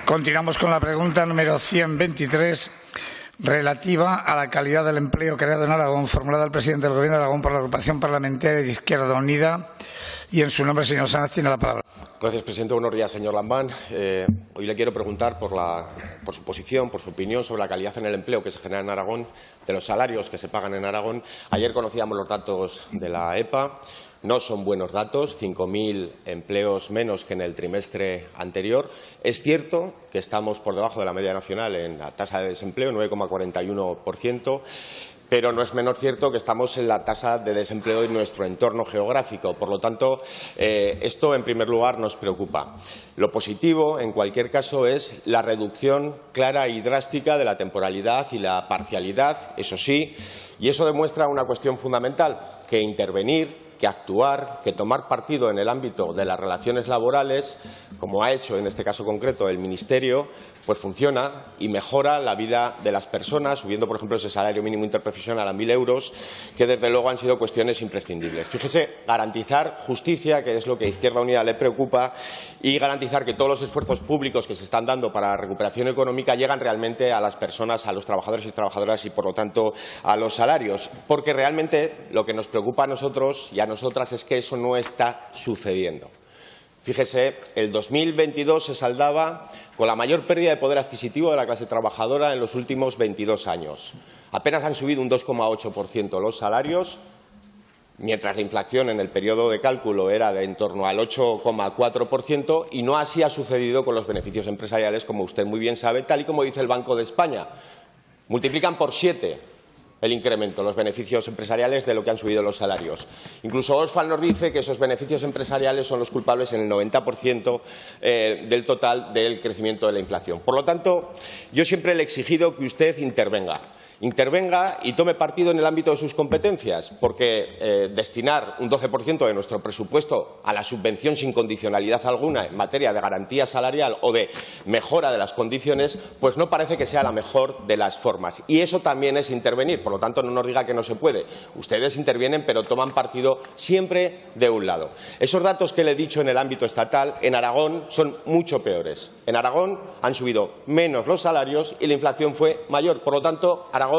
Continuamos con la pregunta número 123, relativa a la calidad del empleo creado en Aragón, formulada al presidente del Gobierno de Aragón por la Agrupación Parlamentaria de Izquierda Unida. Y en su nombre, señor Sanz, tiene la palabra. Gracias, presidente. Buenos días, señor Lambán. Hoy le quiero preguntar por su posición, por su opinión sobre la calidad en el empleo que se genera en Aragón, de los salarios que se pagan en Aragón. Ayer conocíamos los datos de la EPA. No son buenos datos, 5.000 empleos menos que en el trimestre anterior. Es cierto que estamos por debajo de la media nacional en la tasa de desempleo, 9,41%. Pero no es menos cierto que estamos en la tasa de desempleo en nuestro entorno geográfico. Por lo tanto, esto, en primer lugar, nos preocupa. Lo positivo, en cualquier caso, es la reducción clara y drástica de la temporalidad y la parcialidad, eso sí, y eso demuestra una cuestión fundamental, que intervenir, que actuar, que tomar partido en el ámbito de las relaciones laborales, como ha hecho en este caso concreto el Ministerio, pues funciona y mejora la vida de las personas, subiendo, por ejemplo, ese salario mínimo interprofesional a 1.000 euros, que desde luego han sido cuestiones imprescindibles. Fíjese, garantizar justicia, que es lo que a Izquierda Unida le preocupa, y garantizar que todos los esfuerzos públicos que se están dando para la recuperación económica llegan realmente a las personas, a los trabajadores y trabajadoras y, por lo tanto, a los salarios. Porque realmente lo que nos preocupa a nosotros y a nosotras es que eso no está sucediendo. Fíjese, el 2022 se saldaba con la mayor pérdida de poder adquisitivo de la clase trabajadora en los últimos 22 años. Apenas han subido un 2,8% los salarios, mientras la inflación en el periodo de cálculo era de en torno al 8,4%, y no así ha sucedido con los beneficios empresariales, como usted muy bien sabe, tal y como dice el Banco de España. Multiplican por 7 el incremento, los beneficios empresariales, de lo que han subido los salarios. Incluso Oxfam nos dice que esos beneficios empresariales son los culpables en el 90% del total del crecimiento de la inflación. Por lo tanto, yo siempre le he exigido que usted intervenga y tome partido en el ámbito de sus competencias, porque destinar un 12% de nuestro presupuesto a la subvención sin condicionalidad alguna en materia de garantía salarial o de mejora de las condiciones, pues no parece que sea la mejor de las formas. Y eso también es intervenir. Por lo tanto, no nos diga que no se puede. Ustedes intervienen, pero toman partido siempre de un lado. Esos datos que le he dicho en el ámbito estatal, en Aragón, son mucho peores. En Aragón han subido menos los salarios y la inflación fue mayor. Por lo tanto, Aragón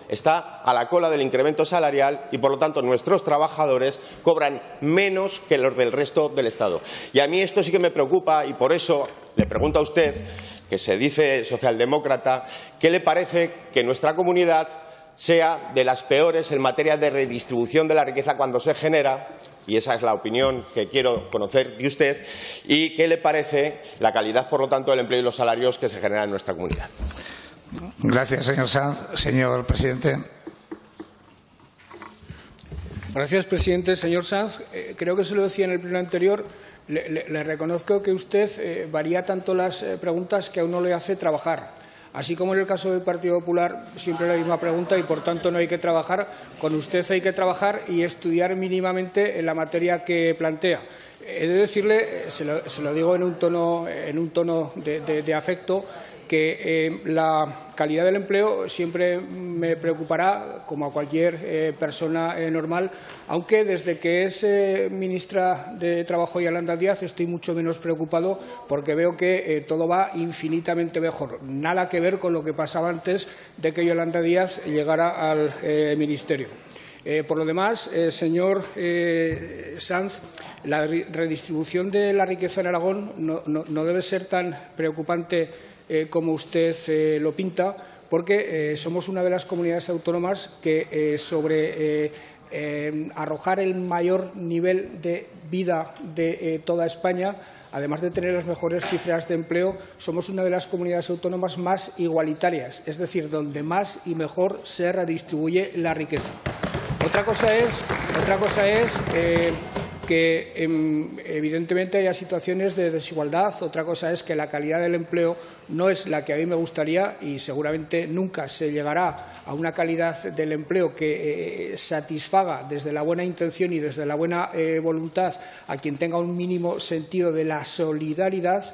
está a la cola del incremento salarial y, por lo tanto, nuestros trabajadores cobran menos que los del resto del Estado. Y a mí esto sí que me preocupa, y por eso le pregunto a usted, que se dice socialdemócrata, ¿qué le parece que nuestra comunidad sea de las peores en materia de redistribución de la riqueza cuando se genera? Y esa es la opinión que quiero conocer de usted. ¿Y qué le parece la calidad, por lo tanto, del empleo y los salarios que se generan en nuestra comunidad? Gracias, señor Sanz. Señor presidente. Gracias, presidente. Señor Sanz, creo que se lo decía en el pleno anterior. Le reconozco que usted varía tanto las preguntas que a uno le hace trabajar. Así como en el caso del Partido Popular, siempre la misma pregunta y, por tanto, no hay que trabajar. Con usted hay que trabajar y estudiar mínimamente en la materia que plantea. He de decirle, se lo digo en un tono de afecto, que la calidad del empleo siempre me preocupará, como a cualquier persona normal, aunque desde que es ministra de Trabajo Yolanda Díaz estoy mucho menos preocupado, porque veo que todo va infinitamente mejor. Nada que ver con lo que pasaba antes de que Yolanda Díaz llegara al ministerio. Por lo demás, señor Sanz, la redistribución de la riqueza en Aragón no debe ser tan preocupante como usted lo pinta, porque somos una de las comunidades autónomas que sobre arrojar el mayor nivel de vida de toda España, además de tener las mejores cifras de empleo, somos una de las comunidades autónomas más igualitarias, es decir, donde más y mejor se redistribuye la riqueza. Otra cosa es que evidentemente haya situaciones de desigualdad. Otra cosa es que la calidad del empleo no es la que a mí me gustaría y seguramente nunca se llegará a una calidad del empleo que satisfaga desde la buena intención y desde la buena voluntad a quien tenga un mínimo sentido de la solidaridad.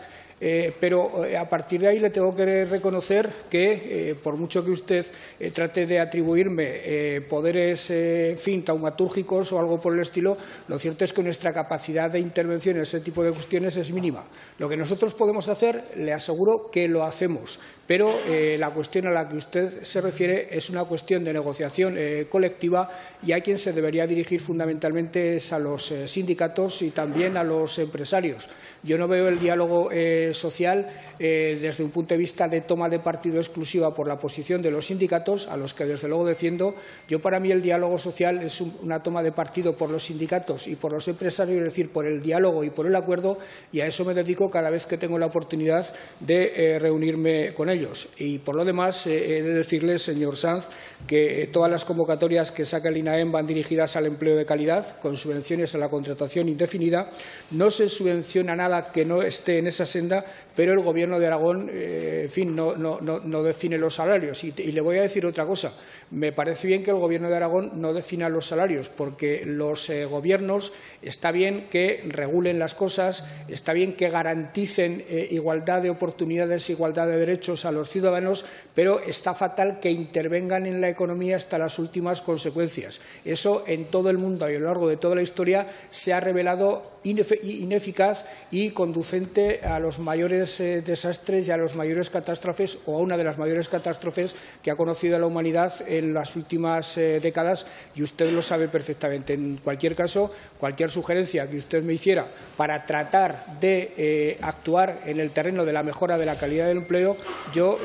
pero a partir de ahí le tengo que reconocer que, por mucho que usted trate de atribuirme poderes, en fin, taumatúrgicos o algo por el estilo, lo cierto es que nuestra capacidad de intervención en ese tipo de cuestiones es mínima. Lo que nosotros podemos hacer, le aseguro que lo hacemos, pero la cuestión a la que usted se refiere es una cuestión de negociación colectiva, y a quien se debería dirigir fundamentalmente es a los sindicatos y también a los empresarios. Yo no veo el diálogo social desde un punto de vista de toma de partido exclusiva por la posición de los sindicatos, a los que desde luego defiendo. Para mí el diálogo social es una toma de partido por los sindicatos y por los empresarios, es decir, por el diálogo y por el acuerdo, y a eso me dedico cada vez que tengo la oportunidad de reunirme con ellos. Y por lo demás, he de decirle, señor Sanz, que todas las convocatorias que saca el INAEM van dirigidas al empleo de calidad, con subvenciones a la contratación indefinida. No se subvenciona nada que no esté en esa senda, pero el Gobierno de Aragón, en fin, no define los salarios. Y le voy a decir otra cosa. Me parece bien que el Gobierno de Aragón no defina los salarios, porque los gobiernos está bien que regulen las cosas, está bien que garanticen igualdad de oportunidades, igualdad de derechos a los ciudadanos, pero está fatal que intervengan en la economía hasta las últimas consecuencias. Eso en todo el mundo y a lo largo de toda la historia se ha revelado ineficaz y conducente a los mayores desastres y a las mayores catástrofes, o a una de las mayores catástrofes que ha conocido la humanidad en las últimas décadas, y usted lo sabe perfectamente. En cualquier caso, cualquier sugerencia que usted me hiciera para tratar de actuar en el terreno de la mejora de la calidad del empleo, yo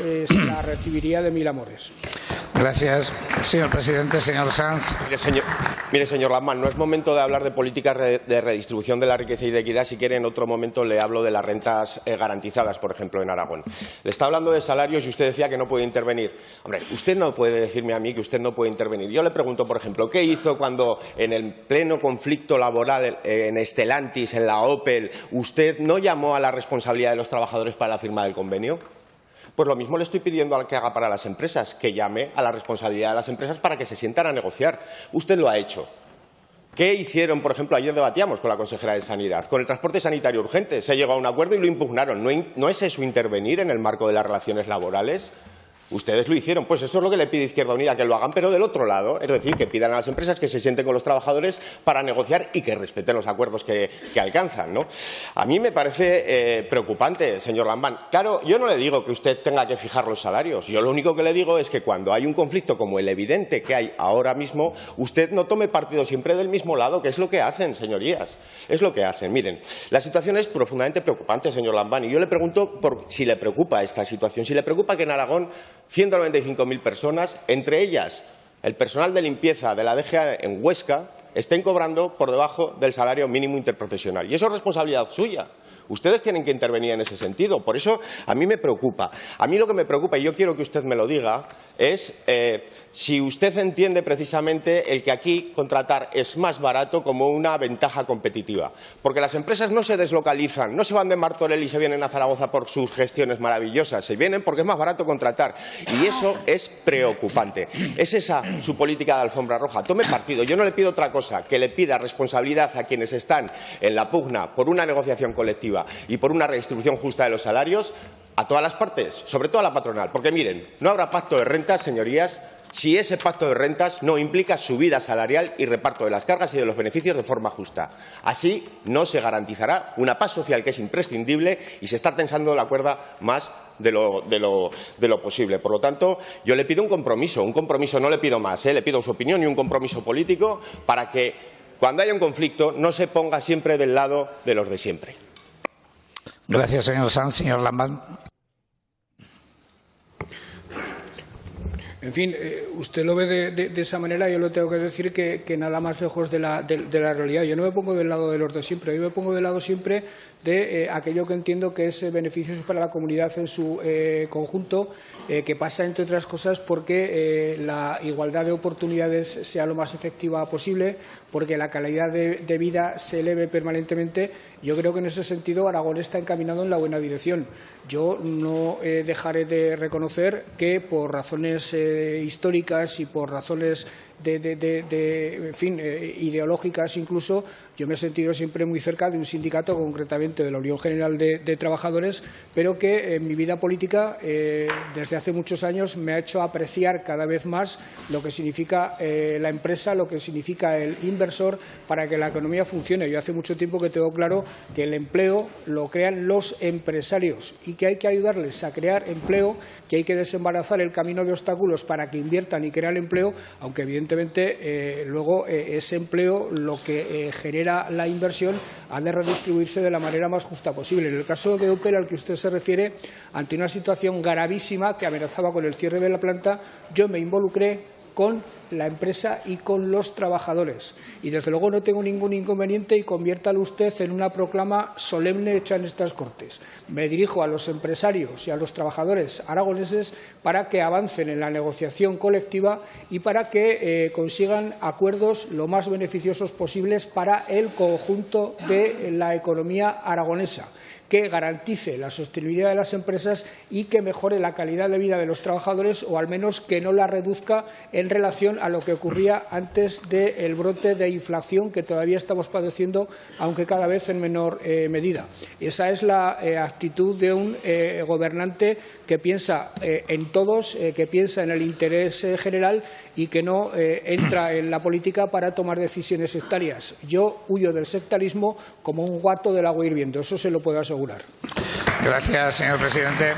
la recibiría de mil amores. Gracias, señor presidente. Señor Sanz. Mire, señor Lamán, no es momento de hablar de políticas de redistribución de la riqueza y de equidad. Si quiere, en otro momento le hablo de las rentas garantizadas, por ejemplo, en Aragón. Le está hablando de salarios y usted decía que no puede intervenir. Hombre, usted no puede decirme a mí que usted no puede intervenir. Yo le pregunto, por ejemplo, ¿qué hizo cuando en el pleno conflicto laboral en Stellantis, en la Opel, usted no llamó a la responsabilidad de los trabajadores para la firma del convenio? Pues lo mismo le estoy pidiendo al que haga para las empresas, que llame a la responsabilidad de las empresas para que se sientan a negociar. Usted lo ha hecho. ¿Qué hicieron? Por ejemplo, ayer debatíamos con la consejera de Sanidad. Con el transporte sanitario urgente se llegó a un acuerdo y lo impugnaron. ¿No es eso intervenir en el marco de las relaciones laborales? Ustedes lo hicieron. Pues eso es lo que le pide Izquierda Unida, que lo hagan, pero del otro lado. Es decir, que pidan a las empresas que se sienten con los trabajadores para negociar y que respeten los acuerdos que alcanzan, ¿no? A mí me parece preocupante, señor Lambán. Claro, yo no le digo que usted tenga que fijar los salarios. Yo lo único que le digo es que cuando hay un conflicto como el evidente que hay ahora mismo, usted no tome partido siempre del mismo lado, que es lo que hacen, señorías. Es lo que hacen. Miren, la situación es profundamente preocupante, señor Lambán, y yo le pregunto si le preocupa esta situación, si le preocupa que en Aragón 195.000 personas, entre ellas el personal de limpieza de la DGA en Huesca, estén cobrando por debajo del salario mínimo interprofesional. Y eso es responsabilidad suya. Ustedes tienen que intervenir en ese sentido. Por eso a mí me preocupa. A mí lo que me preocupa, y yo quiero que usted me lo diga, es si usted entiende precisamente el que aquí contratar es más barato como una ventaja competitiva. Porque las empresas no se deslocalizan, no se van de Martorell y se vienen a Zaragoza por sus gestiones maravillosas. Se vienen porque es más barato contratar. Y eso es preocupante. ¿Es esa su política de alfombra roja? Tome partido. Yo no le pido otra cosa, que le pida responsabilidad a quienes están en la pugna por una negociación colectiva y por una redistribución justa de los salarios, a todas las partes, sobre todo a la patronal. Porque, miren, no habrá pacto de rentas, señorías, si ese pacto de rentas no implica subida salarial y reparto de las cargas y de los beneficios de forma justa. Así no se garantizará una paz social que es imprescindible y se está tensando la cuerda más de lo posible. Por lo tanto, yo le pido un compromiso no le pido más, le pido su opinión y un compromiso político para que cuando haya un conflicto no se ponga siempre del lado de los de siempre. Gracias, señor Sanz. Señor Lambán. En fin, usted lo ve de esa manera. Yo le tengo que decir que nada más lejos de la realidad. Yo no me pongo del lado de los de siempre. Yo me pongo del lado siempre de aquello que entiendo que es beneficioso para la comunidad en su conjunto, que pasa, entre otras cosas, porque la igualdad de oportunidades sea lo más efectiva posible, porque la calidad de vida se eleve permanentemente. Yo creo que en ese sentido Aragón está encaminado en la buena dirección. Yo no dejaré de reconocer que por razones históricas y por razones en fin, ideológicas incluso, Yo me he sentido siempre muy cerca de un sindicato, concretamente de la Unión General de Trabajadores, pero que en mi vida política desde hace muchos años me ha hecho apreciar cada vez más lo que significa la empresa, lo que significa el inversor para que la economía funcione. Yo hace mucho tiempo que tengo claro que el empleo lo crean los empresarios y que hay que ayudarles a crear empleo, que hay que desembarazar el camino de obstáculos para que inviertan y crean empleo, aunque evidentemente luego ese empleo, lo que genera la inversión, ha de redistribuirse de la manera más justa posible. En el caso de Opel, al que usted se refiere, ante una situación gravísima que amenazaba con el cierre de la planta, yo me involucré con la empresa y con los trabajadores. Y, desde luego, no tengo ningún inconveniente y conviértalo usted en una proclama solemne hecha en estas Cortes. Me dirijo a los empresarios y a los trabajadores aragoneses para que avancen en la negociación colectiva y para que consigan acuerdos lo más beneficiosos posibles para el conjunto de la economía aragonesa, que garantice la sostenibilidad de las empresas y que mejore la calidad de vida de los trabajadores, o al menos que no la reduzca en relación a lo que ocurría antes del brote de inflación que todavía estamos padeciendo, aunque cada vez en menor medida. Esa es la actitud de un gobernante que piensa en todos, que piensa en el interés general y que no entra en la política para tomar decisiones sectarias. Yo huyo del sectarismo como un gato del agua hirviendo, eso se lo puedo asegurar. Gracias, señor presidente.